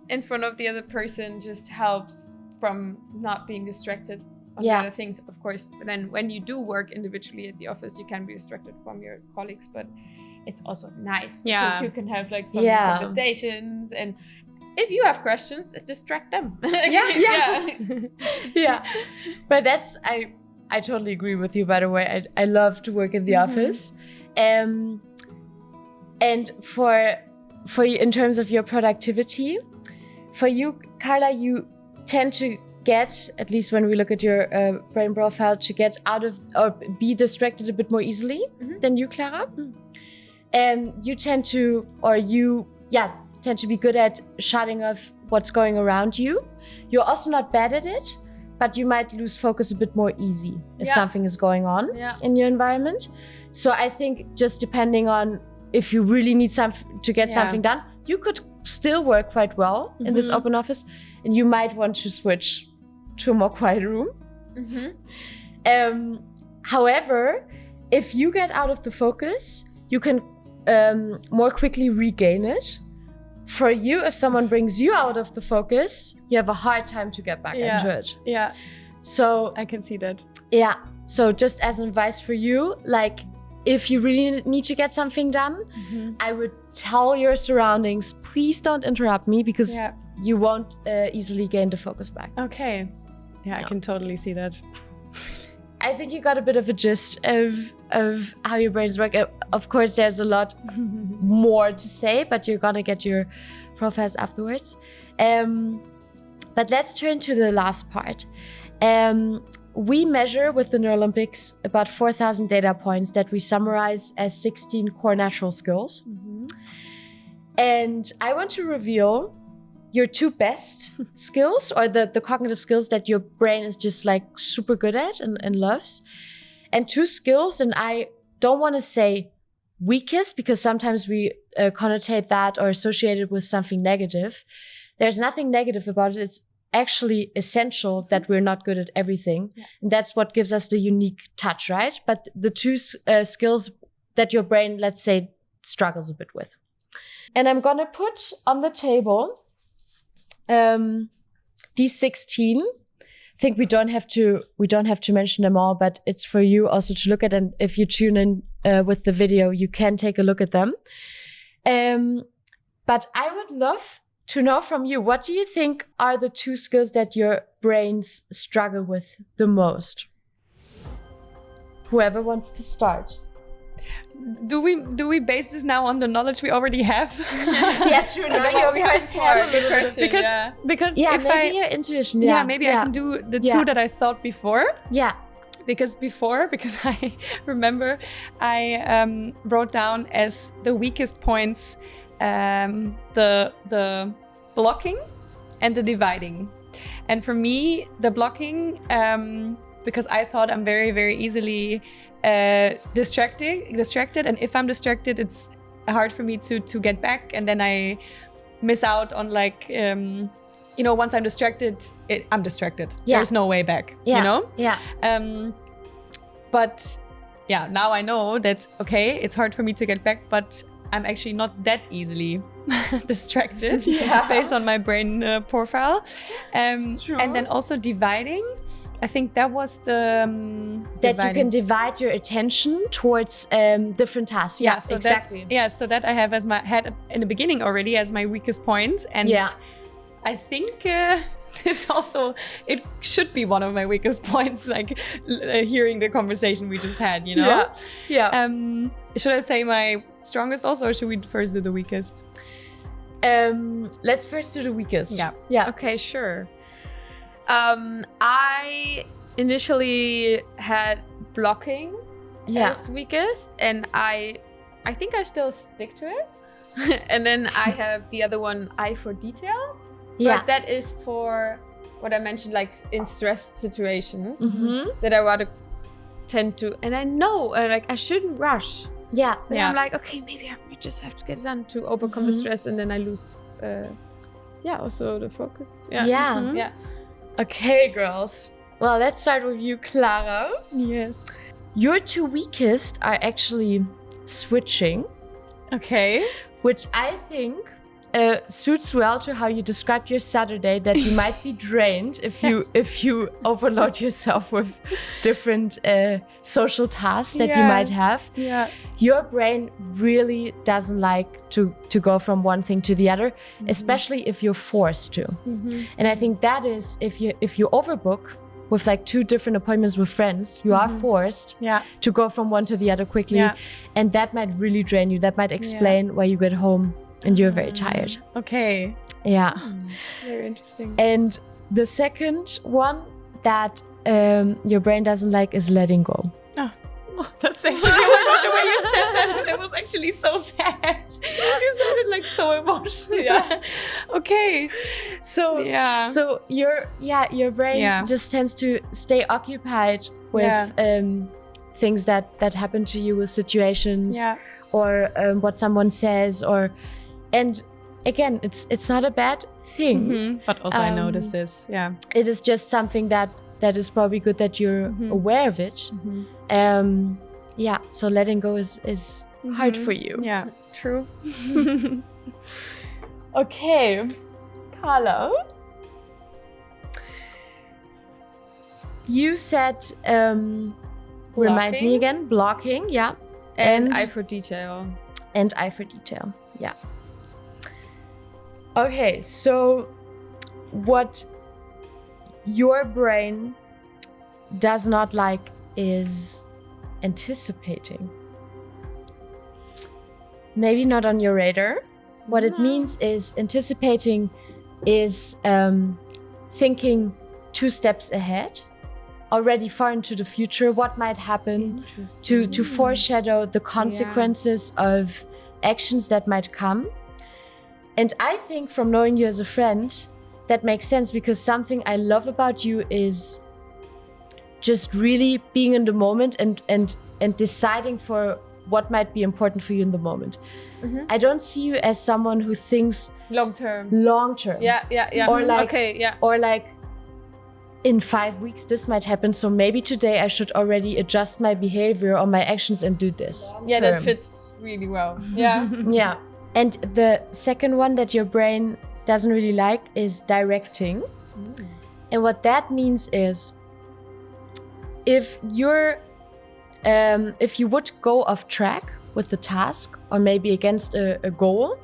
in front of the other person just helps from not being distracted on the other things, of course. But then when you do work individually at the office, you can be distracted from your colleagues, but it's also nice because you can have like some conversations, and if you have questions, distract them. Yeah. But that's I totally agree with you, by the way. I love to work in the office. And for you, in terms of your productivity, for you, Carla, you tend to get, at least when we look at your brain profile, to get out of or be distracted a bit more easily than you, Klara. And you tend to be good at shutting off what's going around you. You're also not bad at it, but you might lose focus a bit more easy if something is going on in your environment. So I think just depending on if you really need to get something done, you could still work quite well in this open office, and you might want to switch to a more quiet room. However, if you get out of the focus, you can more quickly regain it. For you, if someone brings you out of the focus, you have a hard time to get back into it. Yeah. So I can see that. Yeah. So just as advice for you, like if you really need to get something done, I would tell your surroundings, please don't interrupt me, because you won't easily gain the focus back. Okay. Yeah, I can totally see that. I think you got a bit of a gist of how your brains work. Of course, there's a lot more to say, but you're gonna get your profiles afterwards. But let's turn to the last part. We measure with the NeurOlympics about 4,000 data points that we summarize as 16 core natural skills. And I want to reveal your 2 best skills, or the cognitive skills that your brain is just like super good at and loves. And 2 skills, and I don't want to say weakest, because sometimes we connotate that or associate it with something negative. There's nothing negative about it. It's actually essential that we're not good at everything. And that's what gives us the unique touch, right? But the 2 skills that your brain, let's say, struggles a bit with. And I'm gonna put on the table these 16. I think we don't have to mention them all, but it's for you also to look at. And if you tune in with the video, you can take a look at them. But I would love to know from you, what do you think are the 2 skills that your brains struggle with the most? Whoever wants to start. Do we base this now on the knowledge we already have? Yeah, true. Now you always have a little bit. Because if maybe your intuition. Maybe I can do the 2 that I thought before. Yeah. Because I remember I wrote down as the weakest points the blocking and the dividing. And for me, the blocking, because I thought I'm very, very easily distracted, and if I'm distracted, it's hard for me to get back, and then I miss out on like once I'm distracted, I'm distracted. There's no way back. But now I know that it's hard for me to get back, but I'm actually not that easily distracted based on my brain profile. And then also dividing. I think that was the that you can divide your attention towards different tasks. Yeah, so exactly. So that I have had in the beginning already as my weakest point, and I think it should be one of my weakest points. Like hearing the conversation we just had, Should I say my strongest also, or should we first do the weakest? Let's first do the weakest. Yeah. Okay, sure. I initially had blocking as weakest, and I think I still stick to it. And then I have the other one, eye for detail. But that is for what I mentioned, like in stress situations that I rather tend to, and I know like I shouldn't rush. But I'm like, okay, maybe I just have to get it done to overcome the stress, and then I lose also the focus. Okay, girls. Well, let's start with you, Klara. Yes. Your 2 weakest are actually switching. Okay. Which I think suits well to how you described your Saturday, that you might be drained if you overload yourself with different social tasks that you might have. Your brain really doesn't like to go from one thing to the other, especially if you're forced to. And I think that is, if you overbook with like 2 different appointments with friends, you are forced to go from one to the other quickly, and that might really drain you. That might explain why you get home and you're very tired. Okay. Yeah. Very interesting. And the second one that your brain doesn't like is letting go. Oh, that's actually the way you said that. It was actually so sad. You sounded like so emotional. Okay. So your brain just tends to stay occupied with things that happen to you, with situations or what someone says, and again, it's not a bad thing. But also I noticed this. It is just something that is probably good that you're aware of it. So letting go is hard for you. Yeah, true. Okay, Carla. You said, remind me again, blocking, yeah. And eye for detail. And eye for detail, yeah. Okay, so what your brain does not like is anticipating. Maybe not on your radar. What it means is anticipating is thinking 2 steps ahead, already far into the future, what might happen, to foreshadow the consequences of actions that might come. And I think from knowing you as a friend, that makes sense, because something I love about you is just really being in the moment and deciding for what might be important for you in the moment. I don't see you as someone who thinks long term. Yeah. Or like, or like, in 5 weeks this might happen, so maybe today I should already adjust my behavior or my actions and do this. Yeah, that fits really well. Yeah. Yeah. And the second one that your brain doesn't really like is directing. And what that means is, if you would go off track with the task, or maybe against a goal,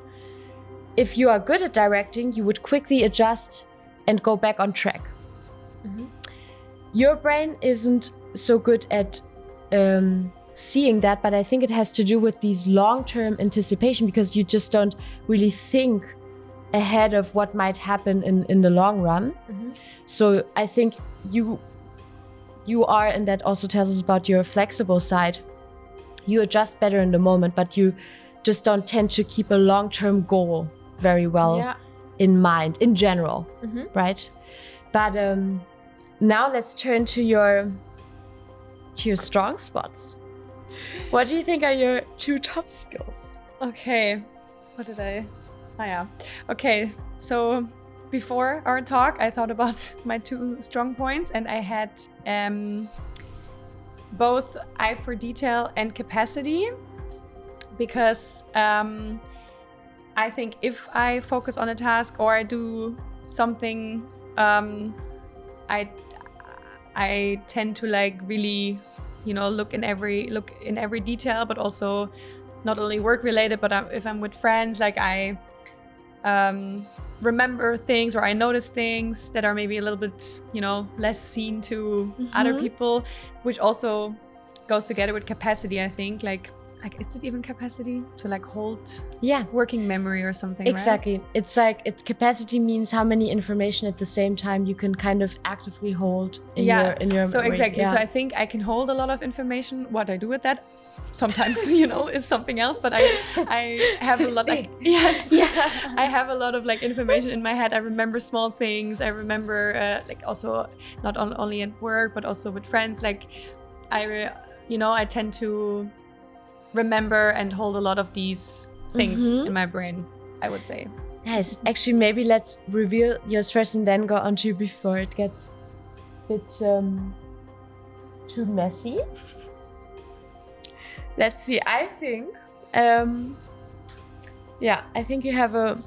if you are good at directing, you would quickly adjust and go back on track. Your brain isn't so good at seeing that, but I think it has to do with these long-term anticipation, because you just don't really think ahead of what might happen in the long run. So I think you are, and that also tells us about your flexible side. You adjust better in the moment, but you just don't tend to keep a long-term goal very well in mind, in general, right? But now let's turn to your strong spots. What do you think are your 2 top skills? Okay, what did I? Oh yeah. Okay, so before our talk, I thought about my 2 strong points, and I had both eye for detail and capacity, because I think if I focus on a task or I do something, I tend to like really, look in every detail, but also not only work related, but if I'm with friends, like I remember things, or I notice things that are maybe a little bit, less seen to other people, which also goes together with capacity, I think. Like is it even capacity to like hold working memory or something? Exactly. Right? It's like capacity means how many information at the same time you can kind of actively hold in your so memory. Exactly. So I think I can hold a lot of information. What I do with that sometimes is something else, but I have a lot I have a lot of like information in my head. I remember small things. I remember like also not only at work but also with friends. Like I tend to remember and hold a lot of these things in my brain, I would say. Yes, actually, maybe let's reveal yours first and then go on to before it gets a bit too messy. Let's see. I think, I think you have a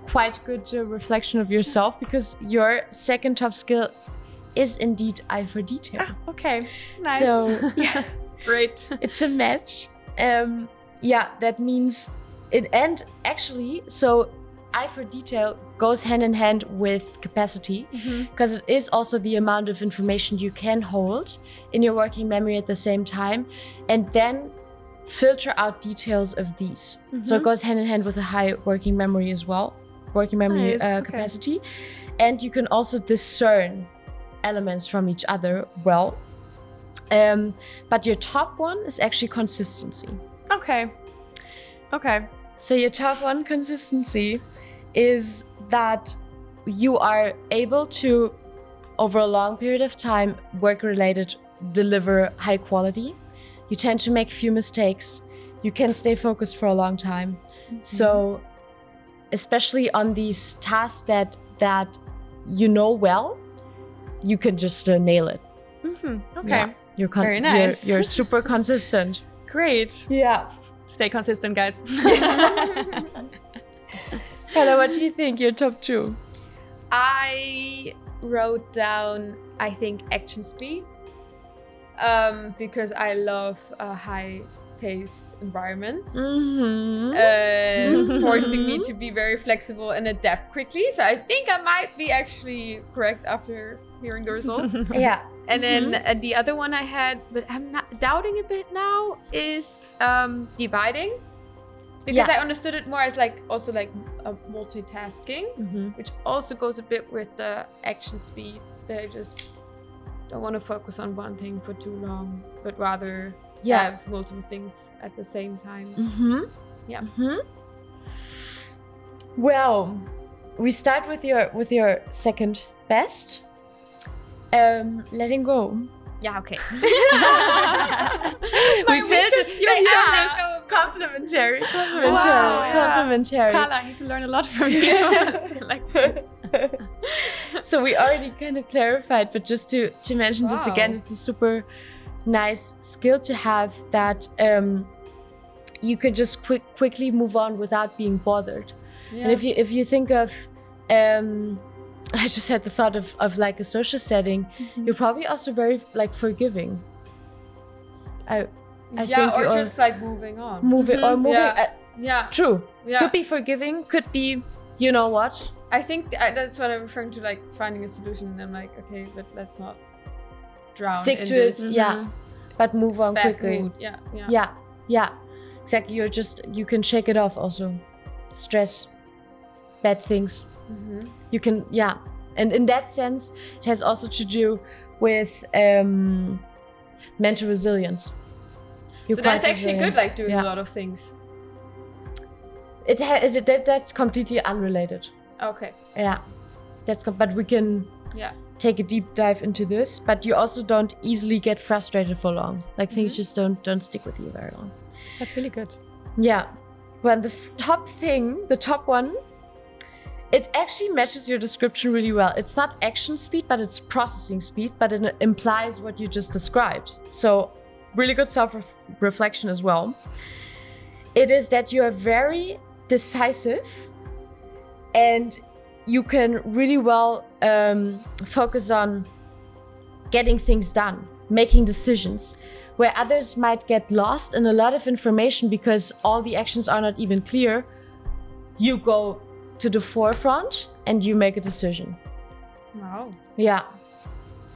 quite good reflection of yourself, because your second top skill is indeed eye for detail. Okay, nice. So great. It's a match. That means it. And actually, so eye for detail goes hand in hand with capacity, because it is also the amount of information you can hold in your working memory at the same time, and then filter out details of these. So it goes hand in hand with a high working memory as well, working memory capacity. And you can also discern elements from each other well. But your top one is actually consistency. Okay. So your top one, consistency, is that you are able to, over a long period of time, work-related, deliver high quality. You tend to make few mistakes. You can stay focused for a long time. So, especially on these tasks that you know well, you can just nail it. Okay. Yeah. Very nice. You're super consistent. Great. Yeah. Stay consistent, guys. Carla, what do you think? Your top 2? I wrote down, I think, action speed. Because I love a high-paced environment, forcing me to be very flexible and adapt quickly. So I think I might be actually correct after hearing the results. Yeah. And then the other one I had, but I'm not doubting a bit now, is dividing. Because I understood it more as like also like a multitasking, which also goes a bit with the action speed, that I just don't want to focus on one thing for too long, but rather have multiple things at the same time. Well, we start with your second best. Letting go. Yeah, okay. We filtered. Yeah. Complimentary. Wow, Complimentary. Carla, I need to learn a lot from you. Like this. So we already kind of clarified, but just to mention this again, it's a super nice skill to have, that you can just quickly move on without being bothered. And if you think of I just had the thought of like a social setting, you're probably also very like forgiving. I think or just like moving on. Moving. True. Yeah. Could be forgiving, could be, you know what? I think that's what I'm referring to, like finding a solution. And I'm like, okay, but let's not drown. Stick in to this. it. Yeah. But move on Bad quickly. mood. Yeah. Exactly. You can shake it off also. Stress, bad things. You can, and in that sense, it has also to do with mental resilience. So that's actually good, like doing a lot of things. That's completely unrelated. Okay. Yeah, but we can take a deep dive into this. But you also don't easily get frustrated for long. Like things just don't stick with you very long. That's really good. Yeah. Well, the top one, it actually matches your description really well. It's not action speed, but it's processing speed, but it implies what you just described. So really good self-reflection as well. It is that you are very decisive and you can really well focus on getting things done, making decisions, where others might get lost in a lot of information because all the actions are not even clear. You go to the forefront and you make a decision. Wow. Yeah.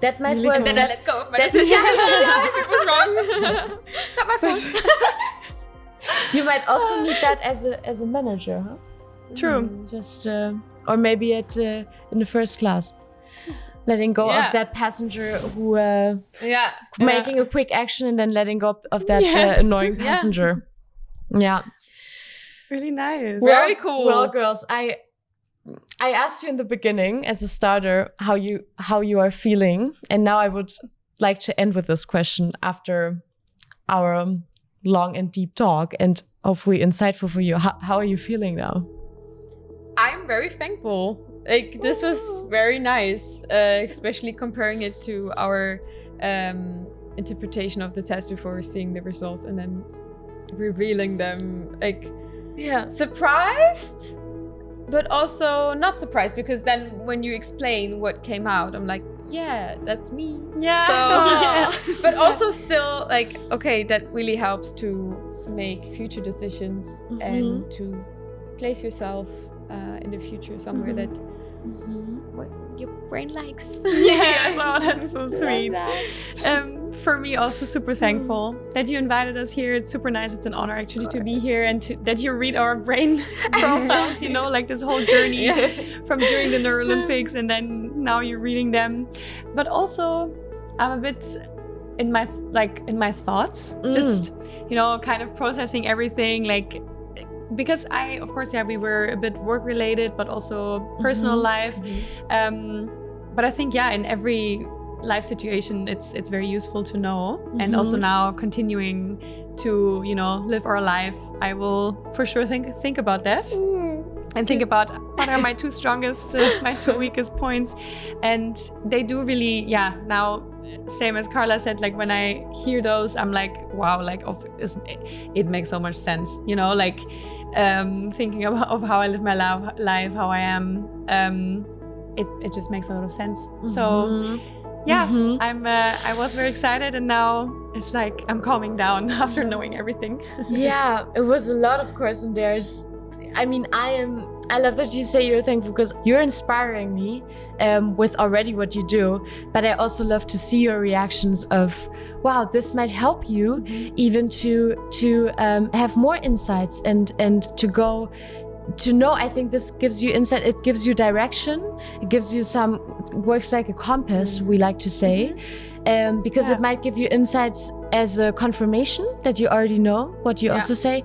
That might really work. And then I let go of my decision. It was wrong. Not my fault. You might also need that as a manager, huh? True. Just or maybe in the first class, letting go of that passenger who making a quick action and then letting go of that annoying passenger. Yeah. Really nice. Very cool. Well, girls, I asked you in the beginning as a starter how you are feeling, and now I would like to end with this question after our long and deep talk, and hopefully insightful for you. How are you feeling now? I'm very thankful. Like this was very nice, especially comparing it to our interpretation of the test before seeing the results and then revealing them. Like, surprised, but also not surprised, because then when you explain what came out, I'm like, yeah, that's me. Yeah. So, but also still like, okay, that really helps to make future decisions and to place yourself in the future somewhere that what your brain likes. Yeah, well, that's so sweet. For me, also super thankful that you invited us here. It's super nice. It's an honor actually to be here and that you read our brain profiles, you know, like this whole journey from doing the NeurOlympics and then now you're reading them. But also, I'm a bit in my thoughts, just, you know, kind of processing everything, like, because of course, we were a bit work related, but also personal life. But I think, in every life situation, it's very useful to know. And also now continuing to, you know, live our life, I will for sure think about that. And think about what are my two strongest, my two weakest points. And they do really, now, same as Carla said, like when I hear those, I'm like, wow, like it makes so much sense, you know, like thinking of how I live my life, how I am. it just makes a lot of sense. So yeah, I was very excited, and now it's like I'm calming down after knowing everything. Yeah, it was a lot, of course, and I love that you say you're thankful, because you're inspiring me with already what you do, but I also love to see your reactions of, wow, this might help you even to have more insights and to go to know. I think this gives you insight, it gives you direction, it gives you works like a compass, we like to say, because it might give you insights as a confirmation that you already know what you also say.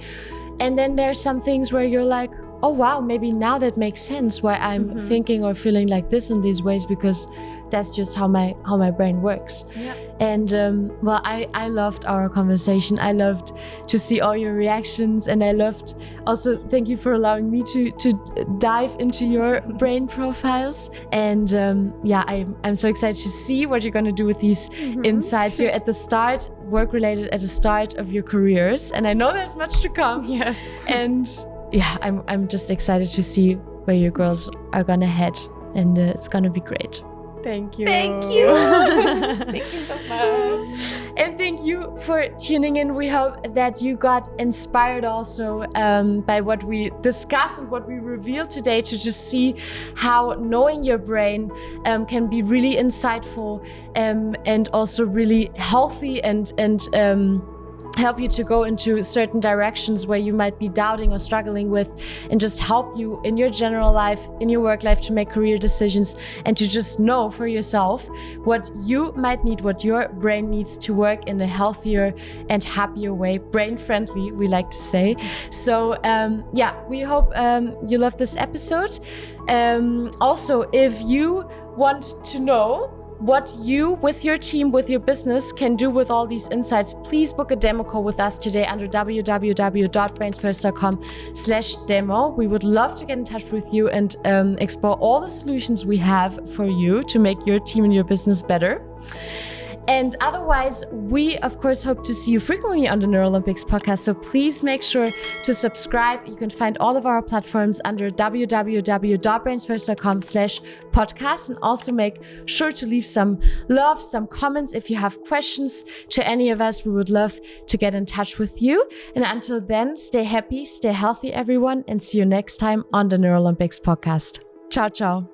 And then there's some things where you're like, oh wow, maybe now that makes sense why I'm thinking or feeling like this in these ways, because that's just how my brain works. And well, I loved our conversation. I loved to see all your reactions, and I loved also, thank you for allowing me to dive into your brain profiles. And yeah, I'm so excited to see what you're going to do with these insights. You're at the start, work related, at the start of your careers, and I know there's much to come. Yes. And yeah, I'm just excited to see where your girls are gonna head, and it's gonna be great. Thank you. Thank you. Thank you so much. And thank you for tuning in. We hope that you got inspired also by what we discussed and what we revealed today, to just see how knowing your brain can be really insightful and also really healthy and help you to go into certain directions where you might be doubting or struggling with, and just help you in your general life, in your work life, to make career decisions and to just know for yourself what you might need, what your brain needs to work in a healthier and happier way, brain friendly, we like to say. So yeah, we hope you love this episode. Also, if you want to know what you, with your team, with your business, can do with all these insights, please book a demo call with us today under www.brainsfirst.com/demo. We would love to get in touch with you and explore all the solutions we have for you to make your team and your business better. And otherwise, we of course hope to see you frequently on the NeurOlympics podcast. So please make sure to subscribe. You can find all of our platforms under www.brainsfirst.com/podcast, and also make sure to leave some love, some comments. If you have questions to any of us, we would love to get in touch with you. And until then, stay happy, stay healthy, everyone, and see you next time on the NeurOlympics podcast. Ciao, ciao.